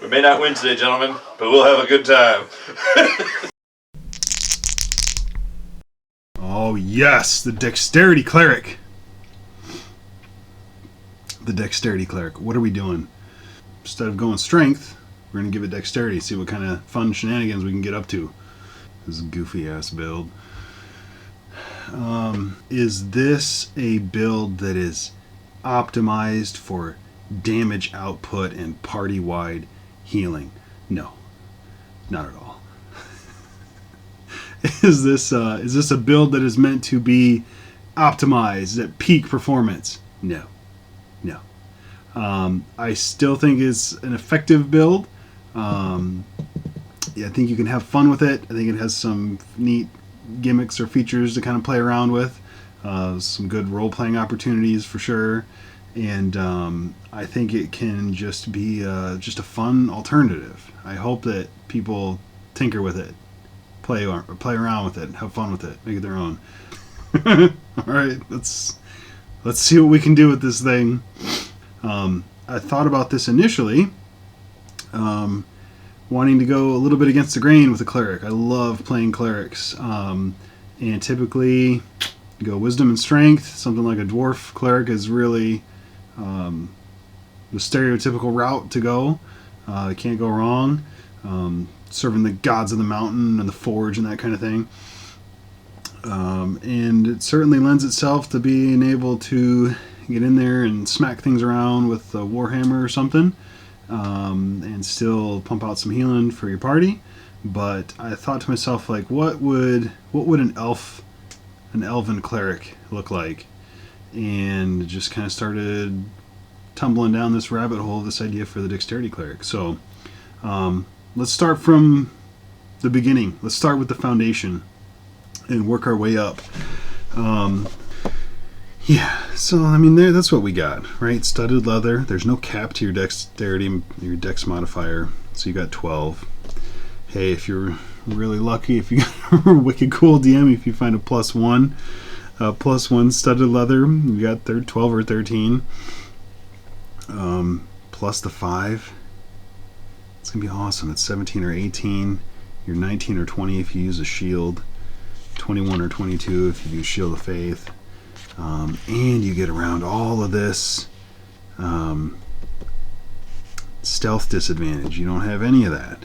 We may not win today, gentlemen, but we'll have a good time. Oh yes, the Dexterity Cleric. The Dexterity Cleric. What are we doing? Instead of going Strength, we're going to give it Dexterity, see what kind of fun shenanigans we can get up to. This is a goofy ass build. Is this a build that is optimized for damage output and party-wide healing? No, not at all. Is this a build that is meant to be optimized at peak performance? No. I still think it's an effective build. I think you can have fun with it. I think it has some neat gimmicks or features to kind of play around with. Some good role-playing opportunities for sure. And I think it can just be just a fun alternative. I hope that people tinker with it, play around with it, have fun with it, make it their own. All right, let's see what we can do with this thing. I thought about this initially, wanting to go a little bit against the grain with a cleric. I love playing clerics, and typically go wisdom and strength. Something like a dwarf cleric is really the stereotypical route to go. Can't go wrong. Serving the gods of the mountain and the forge and that kind of thing. And it certainly lends itself to being able to get in there and smack things around with a warhammer or something, and still pump out some healing for your party. But I thought to myself, like, what would an elven cleric look like? And just kind of started tumbling down this rabbit hole of this idea for the Dexterity Cleric. So let's start from the beginning. Let's start with the foundation and work our way up. So I mean, that's what we got, right? Studded leather. There's no cap to your dexterity, your dex modifier, so you got 12. Hey, if you're really lucky, if you got a wicked cool DM, if you find a +1 studded leather, you got 12 or 13. Plus the 5. It's gonna be awesome. It's 17 or 18. You're 19 or 20 if you use a shield. 21 or 22 if you do Shield of Faith. And you get around all of this stealth disadvantage. You don't have any of that.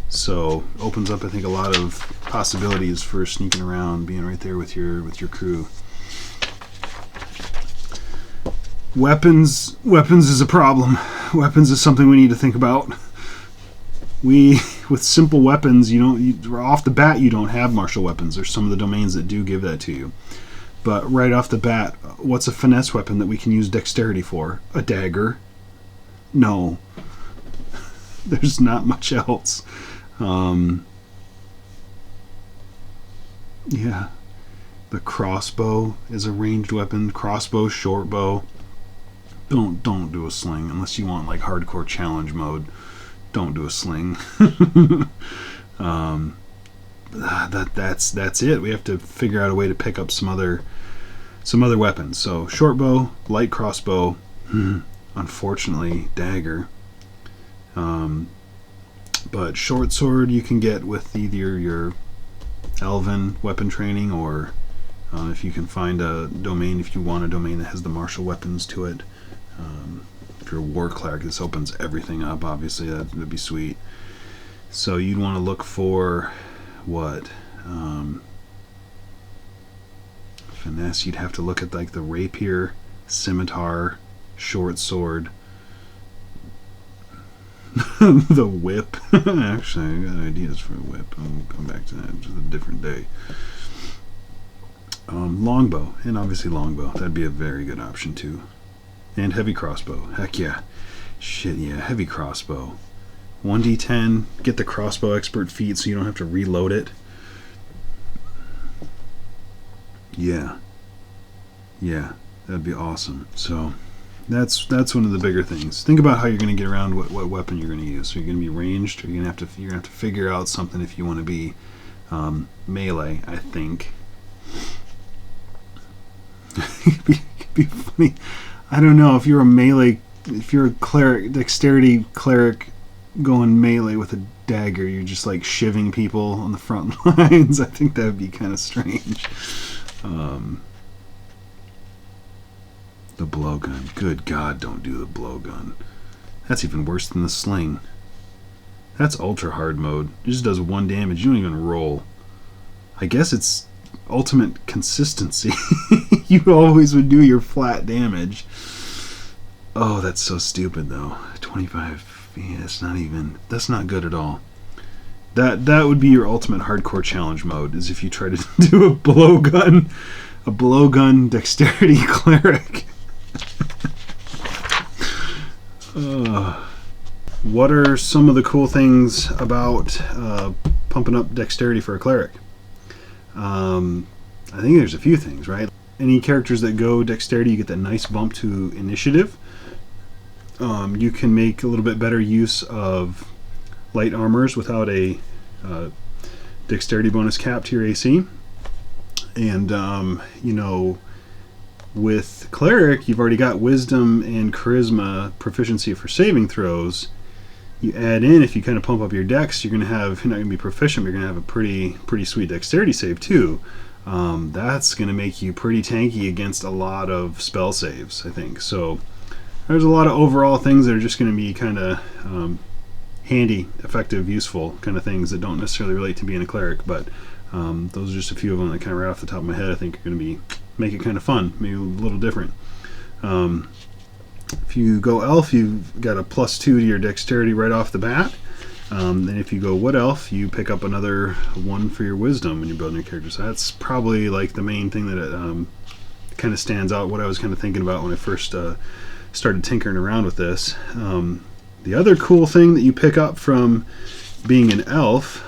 So opens up, I think, a lot of possibilities for sneaking around, being right there with your crew. Weapons is a problem. Weapons is something we need to think about. With simple weapons, off the bat you don't have martial weapons. There's some of the domains that do give that to you. But right off the bat, what's a finesse weapon that we can use dexterity for? A dagger? No. There's not much else. The crossbow is a ranged weapon. Crossbow, short bow. Don't do a sling unless you want like hardcore challenge mode. Don't do a sling. That's it. We have to figure out a way to pick up some other weapons. So short bow, light crossbow, unfortunately dagger. But short sword you can get with either your elven weapon training, or if you can find a domain, if you want a domain that has the martial weapons to it. If you're a war cleric, this opens everything up. Obviously, that would be sweet. So you'd want to look for what? Finesse, you'd have to look at like the rapier, scimitar, short sword, the whip. Actually, I got ideas for a whip. I'll come back to that just a different day. Longbow, and obviously longbow. That'd be a very good option too. And heavy crossbow. Heck yeah. Shit yeah, heavy crossbow. 1d10, get the crossbow expert feat so you don't have to reload it. Yeah, that'd be awesome. So that's one of the bigger things. Think about how you're going to get around what weapon you're going to use. So you're going to be ranged, or you're going to have to figure out something if you want to be melee, I think. It could be funny. I don't know if you're a melee, if you're a cleric, dexterity cleric going melee with a dagger, you're just like shivving people on the front lines. I think that would be kind of strange. The blowgun. Good God, don't do the blowgun. That's even worse than the sling. That's ultra hard mode. It just does 1 damage. You don't even roll. I guess it's ultimate consistency. You always would do your flat damage. Oh, that's so stupid though. 25. Yeah, that's not good at all. That would be your ultimate hardcore challenge mode, is if you try to do a blowgun dexterity cleric. What are some of the cool things about pumping up dexterity for a cleric? I think there's a few things, right? Any characters that go dexterity, you get that nice bump to initiative. You can make a little bit better use of light armors without a dexterity bonus cap to your AC. And, with Cleric, you've already got Wisdom and Charisma proficiency for saving throws. You add in, if you kind of pump up your dex, you're not going to be proficient, but you're going to have a pretty sweet dexterity save too. That's going to make you pretty tanky against a lot of spell saves, I think. So there's a lot of overall things that are just going to be kind of handy, effective, useful kind of things that don't necessarily relate to being a cleric, but those are just a few of them that kind of right off the top of my head I think are going to make it kind of fun, maybe a little different. If you go elf, you've got a +2 to your dexterity right off the bat. And if you go wood elf, you pick up another 1 for your wisdom when you're building your character. So that's probably like the main thing that it kind of stands out, what I was kind of thinking about when I first started tinkering around with this. The other cool thing that you pick up from being an elf,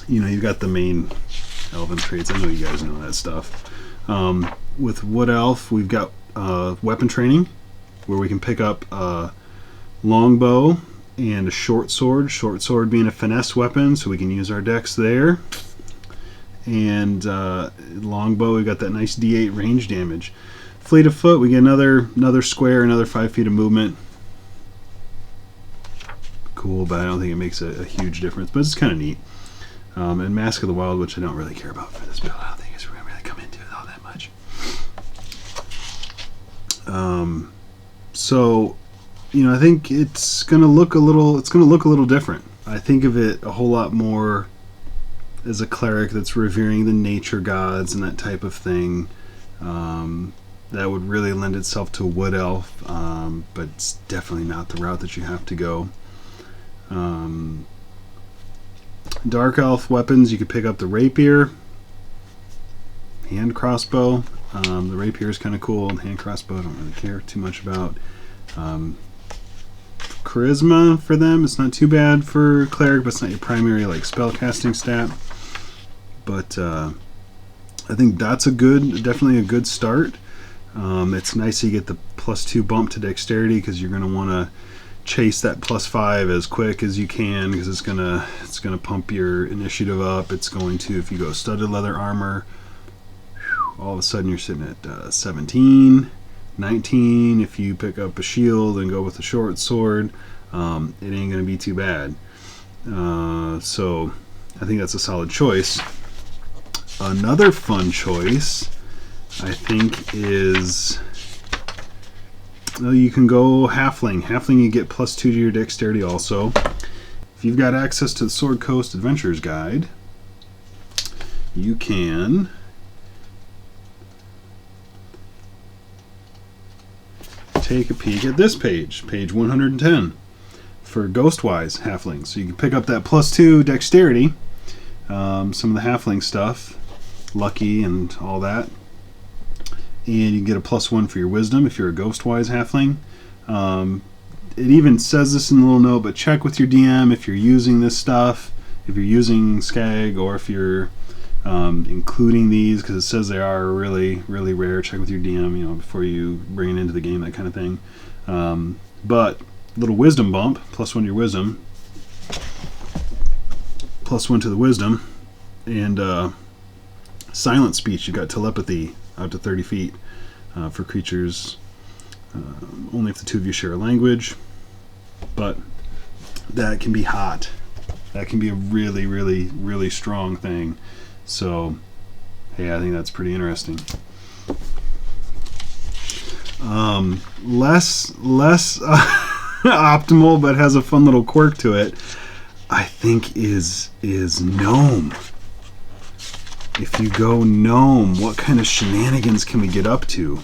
you've got the main elven traits. I know you guys know that stuff. With wood elf, we've got weapon training, where we can pick up a longbow and a short sword. Short sword being a finesse weapon, so we can use our dex there. And longbow, we've got that nice D8 range damage. Fleet of foot, we get another square, another 5 feet of movement. Cool, but I don't think it makes a huge difference, but it's kind of neat. And Mask of the Wild, which I don't really care about for this build. I don't think it's going to really come into it all that much. So, I think it's going to look a little different. I think of it a whole lot more as a cleric that's revering the nature gods and that type of thing. That would really lend itself to wood elf, but it's definitely not the route that you have to go. Dark elf weapons, you could pick up the rapier, hand crossbow. The rapier is kind of cool. Hand crossbow, I don't really care too much about. Charisma for them, it's not too bad for cleric, but it's not your primary like spell casting stat. But I think that's definitely a good start. It's nice you get the +2 bump to dexterity, because you're going to want to chase that +5 as quick as you can, because it's gonna pump your initiative up. It's going to, if you go studded leather armor, all of a sudden you're sitting at 17, 19. If you pick up a shield and go with a short sword, it ain't gonna be too bad. So I think that's a solid choice. Another fun choice, I think, is you can go halfling. Halfling, you get +2 to your dexterity also. If you've got access to the Sword Coast Adventures Guide, you can take a peek at this page 110, for Ghostwise halflings. So you can pick up that +2 dexterity, some of the halfling stuff, lucky and all that. And you can get a +1 for your wisdom if you're a Ghostwise halfling. It even says this in the little note, but check with your DM if you're using this stuff, if you're using Skag, or if you're including these, because it says they are really, really rare. Check with your DM, before you bring it into the game, that kind of thing. But little wisdom bump, +1 to your wisdom, +1 to the wisdom, and silent speech. You've got telepathy out to 30 feet for creatures, only if the two of you share a language. But that can be hot. That can be a really, really, really strong thing. So, hey, I think that's pretty interesting. Less optimal, but has a fun little quirk to it, I think is gnome. If you go gnome, what kind of shenanigans can we get up to?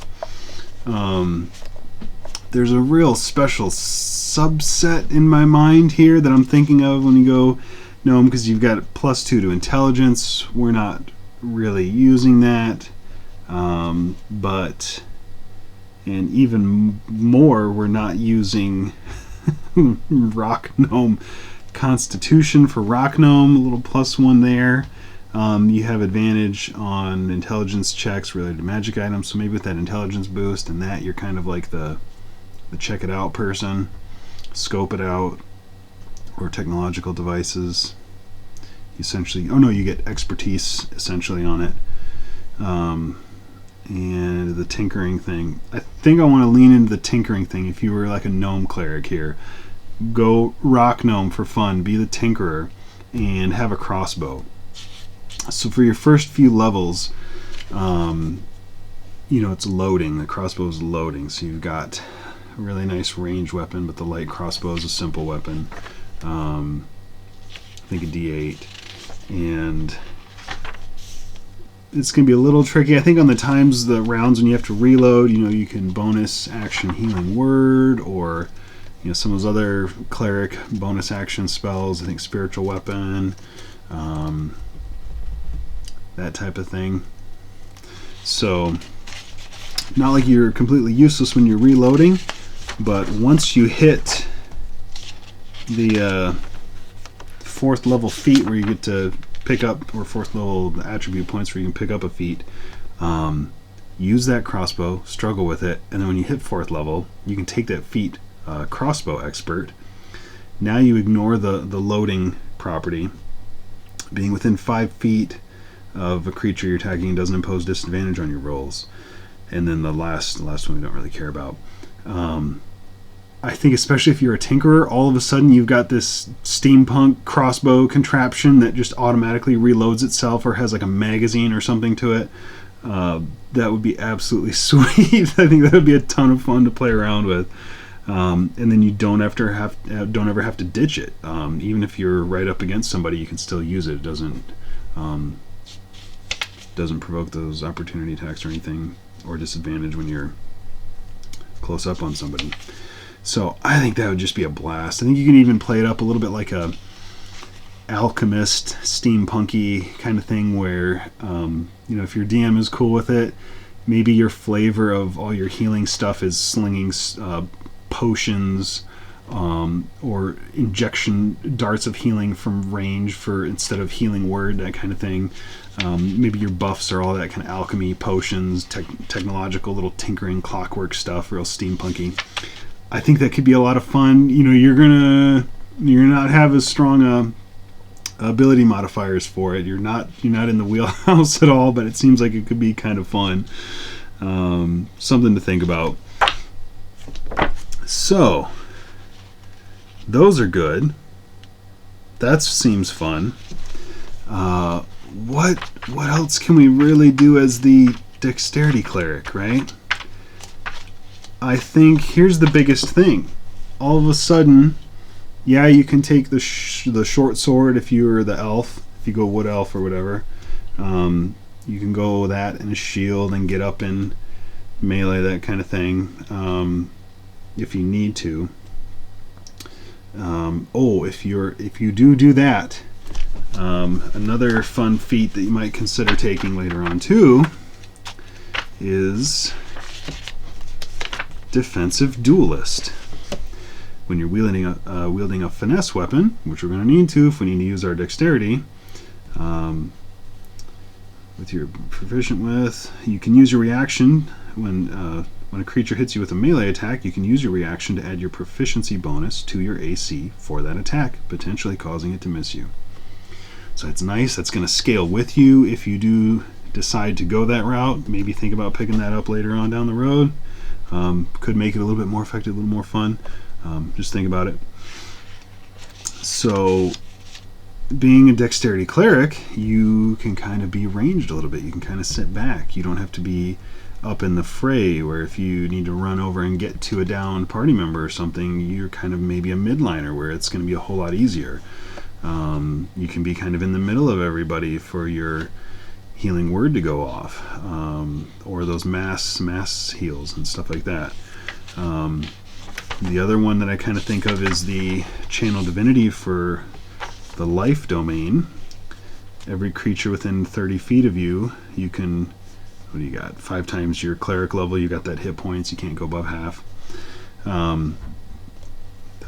There's a real special subset in my mind here that I'm thinking of when you go gnome, because you've got +2 to intelligence. We're not really using that, but and even more, we're not using rock gnome constitution for rock gnome. A little +1 there. You have advantage on intelligence checks related to magic items, so maybe with that intelligence boost and that, you're kind of like the check it out person, scope it out, or technological devices. Essentially, oh no, you get expertise essentially on it. And the tinkering thing. I think I want to lean into the tinkering thing. If you were like a gnome cleric here, go rock gnome for fun, be the tinkerer, and have a crossbow. So for your first few levels, it's loading. The crossbow is loading, so you've got a really nice range weapon, but the light crossbow is a simple weapon. I think a D8, and it's going to be a little tricky. I think on the rounds when you have to reload, you can bonus action healing word, or some of those other cleric bonus action spells. I think spiritual weapon, that type of thing. So not like you're completely useless when you're reloading, but once you hit the 4th level feat where you get to pick up, or 4th level attribute points where you can pick up a feat, use that crossbow, struggle with it, and then when you hit 4th level, you can take that feat, crossbow expert. Now you ignore the loading property. Being within 5 feet of a creature you're attacking doesn't impose disadvantage on your rolls. And then the last one we don't really care about. I think especially if you're a tinkerer, all of a sudden you've got this steampunk crossbow contraption that just automatically reloads itself, or has like a magazine or something to it. That would be absolutely sweet. I think that would be a ton of fun to play around with. And then you don't ever have to ditch it. Even if you're right up against somebody, you can still use it. It doesn't provoke those opportunity attacks or anything, or disadvantage when you're close up on somebody. So I think that would just be a blast. I think you can even play it up a little bit like a alchemist, steampunky kind of thing, where if your DM is cool with it, maybe your flavor of all your healing stuff is slinging potions, or injection darts of healing from range for instead of healing word, that kind of thing. Maybe your buffs are all that kind of alchemy, potions, technological little tinkering, clockwork stuff, real steampunky. I think that could be a lot of fun. You're gonna not have as strong ability modifiers for it. You're not in the wheelhouse at all, but it seems like it could be kind of fun. Something to think about. So those are good. That seems fun. What else can we really do as the dexterity cleric, right? I think here's the biggest thing. All of a sudden, yeah, you can take the short sword if you're the elf, if you go wood elf or whatever. You can go that and a shield and get up in melee, that kind of thing, if you need to. If you do that, another fun feat that you might consider taking later on too is defensive duelist. When you're wielding a finesse weapon, which we're going to need to if we need to use our dexterity, with your proficient with, you can use your reaction when a creature hits you with a melee attack. You can use your reaction to add your proficiency bonus to your AC for that attack, potentially causing it to miss you. So it's nice. That's going to scale with you if you do decide to go that route. Maybe think about picking that up later on down the road. Could make it a little bit more effective, a little more fun. Just think about it. So being a Dexterity Cleric, you can kind of be ranged a little bit. You can kind of sit back. You don't have to be up in the fray, where if you need to run over and get to a downed party member or something, you're kind of maybe a midliner where it's going to be a whole lot easier. You can be kind of in the middle of everybody for your healing word to go off, or those mass heals and stuff like that. The other one that I kind of think of is the Channel Divinity for the life domain. Every creature within 30 feet of you, you can, what do you got? 5 times your cleric level, you got that hit points, you can't go above half. A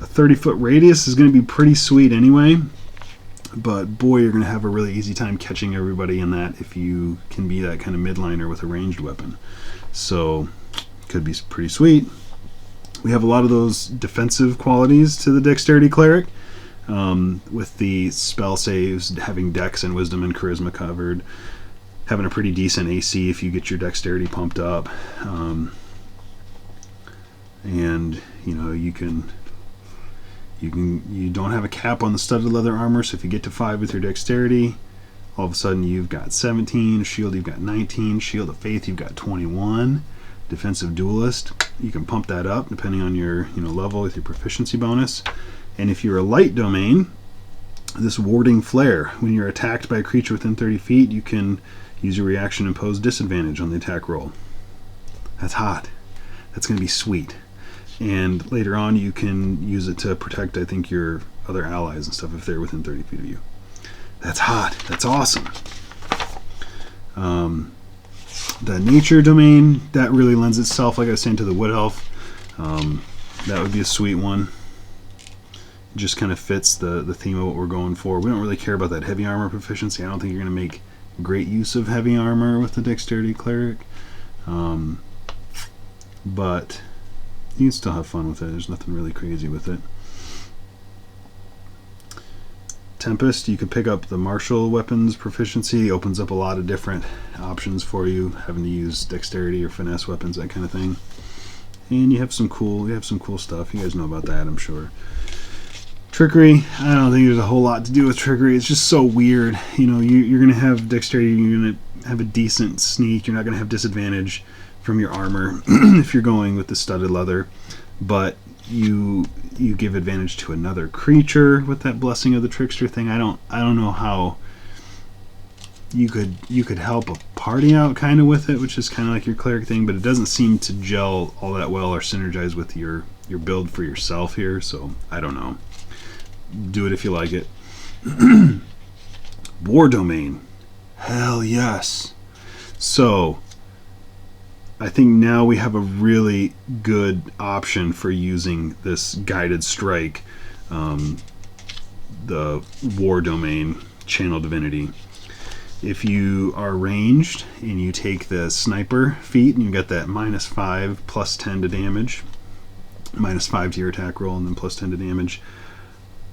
30-foot radius is going to be pretty sweet anyway, but boy, you're going to have a really easy time catching everybody in that if you can be that kind of midliner with a ranged weapon. So, could be pretty sweet. We have a lot of those defensive qualities to the Dexterity Cleric. With the spell saves, having Dex and Wisdom and Charisma covered, having a pretty decent AC if you get your Dexterity pumped up, and you know you don't have a cap on the studded leather armor, so if you get to 5 with your Dexterity, all of a sudden you've got 17, Shield you've got 19, Shield of Faith you've got 21, Defensive Duelist you can pump that up depending on your level with your proficiency bonus. And if you're a light domain, this Warding Flare, when you're attacked by a creature within 30 feet, you can use your reaction and impose disadvantage on the attack roll. That's hot. That's going to be sweet. And later on, you can use it to protect, I think, your other allies and stuff if they're within 30 feet of you. That's hot. That's awesome. The Nature domain, that really lends itself, like I was saying, to the Wood Elf. That would be a sweet one. Just kind of fits the theme of what we're going for. We don't really care about that heavy armor proficiency. I don't think you're going to make great use of heavy armor with the Dexterity Cleric, but you can still have fun with it. There's nothing really crazy with it. Tempest, you could pick up the martial weapons proficiency. Opens up a lot of different options for you, having to use dexterity or finesse weapons, that kind of thing. And you have some cool stuff. You guys know about that, I'm sure. Trickery, I don't think there's a whole lot to do with trickery. It's just so weird. You're going to have dexterity, you're going to have a decent sneak, you're not going to have disadvantage from your armor if you're going with the studded leather, but you give advantage to another creature with that Blessing of the Trickster thing. I don't know how you could help a party out kind of with it, which is kind of like your cleric thing, but it doesn't seem to gel all that well or synergize with your build for yourself here, so I don't know. Do it if you like it. War domain. Hell yes. So I think now we have a really good option for using this guided strike, the War domain Channel Divinity. If you are ranged and you take the Sniper feat and you got that -5 plus 10 to damage, -5 to your attack roll and then plus 10 to damage,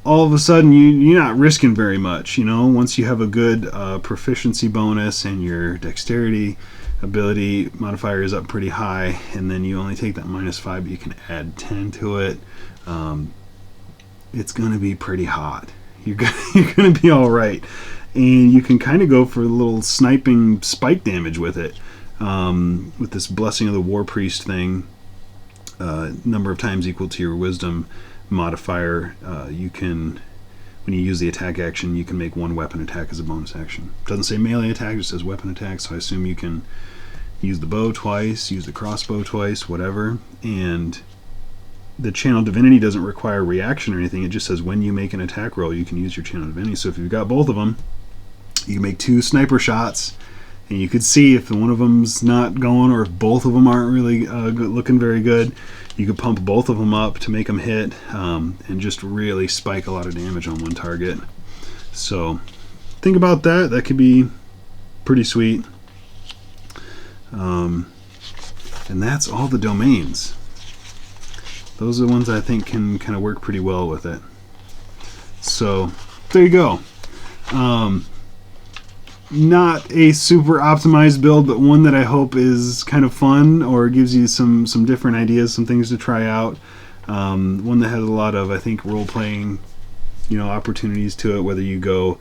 all of a sudden you're not risking very much. Once you have a good proficiency bonus and your dexterity ability modifier is up pretty high, and then you only take that -5, but you can add 10 to it, it's going to be pretty hot. You're going to be all right. And you can kind of go for a little sniping spike damage with it, with this Blessing of the War Priest thing, number of times equal to your wisdom modifier. You can, when you use the attack action, you can make one weapon attack as a bonus action. It doesn't say melee attack, it just says weapon attack, so I assume you can use the bow twice, use the crossbow twice, whatever. And the Channel Divinity doesn't require reaction or anything. It just says when you make an attack roll, you can use your Channel Divinity. So if you've got both of them, you can make 2 sniper shots, and you could see if one of them's not going or if both of them aren't really looking very good. You could pump both of them up to make them hit, and just really spike a lot of damage on one target. So think about that. That could be pretty sweet. And that's all the domains. Those are the ones I think can kind of work pretty well with it. So there you go. Not a super optimized build, but one that I hope is kind of fun or gives you some different ideas, some things to try out. One that has a lot of, I think, role-playing opportunities to it, whether you go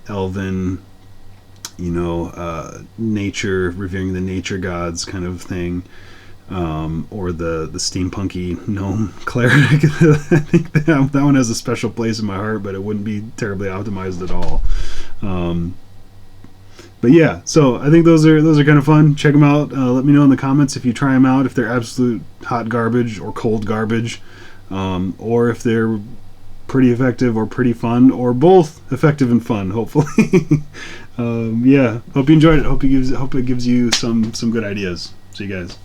elven, nature, revering the nature gods kind of thing, or the steampunky gnome cleric. I think that one has a special place in my heart, but it wouldn't be terribly optimized at all. But yeah, so I think those are kind of fun. Check them out. Let me know in the comments if you try them out, if they're absolute hot garbage or cold garbage, or if they're pretty effective or pretty fun, or both effective and fun, hopefully. Yeah, hope you enjoyed it. Hope it gives you some good ideas. See you guys.